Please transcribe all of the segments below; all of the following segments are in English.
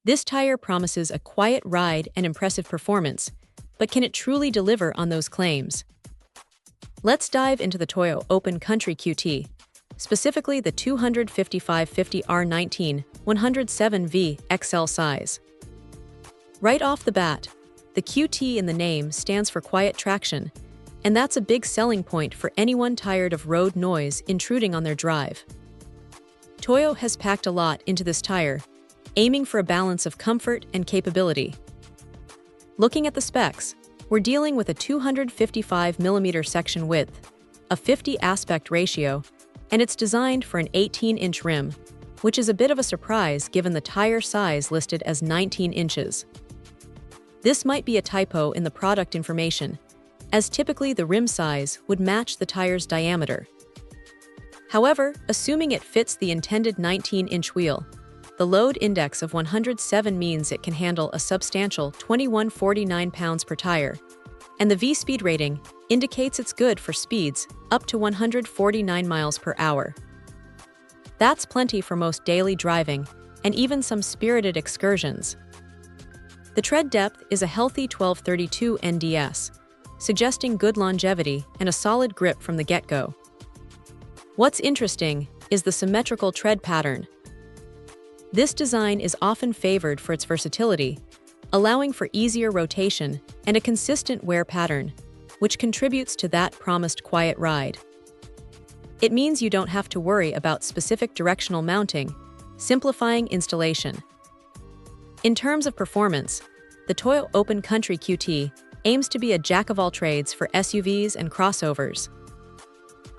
This tire promises a quiet ride and impressive performance, but can it truly deliver on those claims? Let's dive into the Toyo Open Country QT, specifically the 255/50R19 107V XL size. Right off the bat, the QT in the name stands for quiet traction, and that's a big selling point for anyone tired of road noise intruding on their drive. Toyo has packed a lot into this tire, aiming for a balance of comfort and capability. Looking at the specs, we're dealing with a 255mm section width, a 50 aspect ratio, and it's designed for an 18-inch rim, which is a bit of a surprise given the tire size listed as 19 inches. This might be a typo in the product information, as typically the rim size would match the tire's diameter. However, assuming it fits the intended 19-inch wheel, the load index of 107 means it can handle a substantial 2149 pounds per tire, and the V-speed rating indicates it's good for speeds up to 149 miles per hour. That's plenty for most daily driving and even some spirited excursions. The tread depth is a healthy 1232 NDS, suggesting good longevity and a solid grip from the get-go. What's interesting is the symmetrical tread pattern. This design is often favored for its versatility, allowing for easier rotation and a consistent wear pattern, which contributes to that promised quiet ride. It means you don't have to worry about specific directional mounting, simplifying installation. In terms of performance, the Toyo Open Country QT aims to be a jack-of-all-trades for SUVs and crossovers.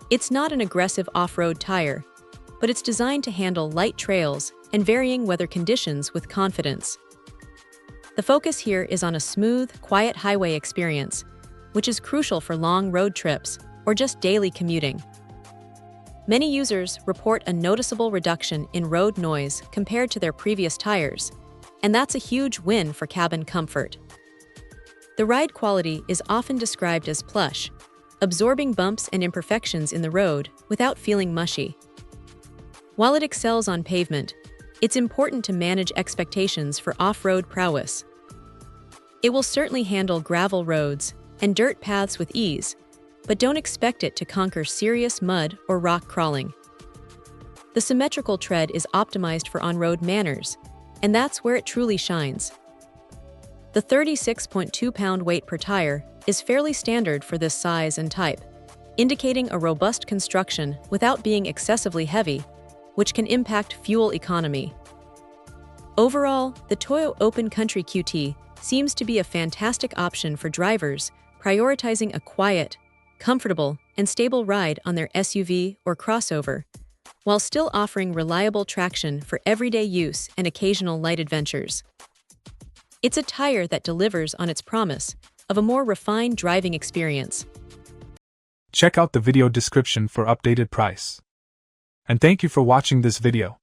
It's not an aggressive off-road tire, but it's designed to handle light trails and varying weather conditions with confidence. The focus here is on a smooth, quiet highway experience, which is crucial for long road trips or just daily commuting. Many users report a noticeable reduction in road noise compared to their previous tires, and that's a huge win for cabin comfort. The ride quality is often described as plush, absorbing bumps and imperfections in the road without feeling mushy. While it excels on pavement, it's important to manage expectations for off-road prowess. It will certainly handle gravel roads and dirt paths with ease, but don't expect it to conquer serious mud or rock crawling. The symmetrical tread is optimized for on-road manners, and that's where it truly shines. The 36.2-pound weight per tire is fairly standard for this size and type, indicating a robust construction without being excessively heavy, which can impact fuel economy. Overall, the Toyo Open Country QT seems to be a fantastic option for drivers prioritizing a quiet, comfortable, and stable ride on their SUV or crossover, while still offering reliable traction for everyday use and occasional light adventures. It's a tire that delivers on its promise of a more refined driving experience. Check out the video description for updated price. And thank you for watching this video.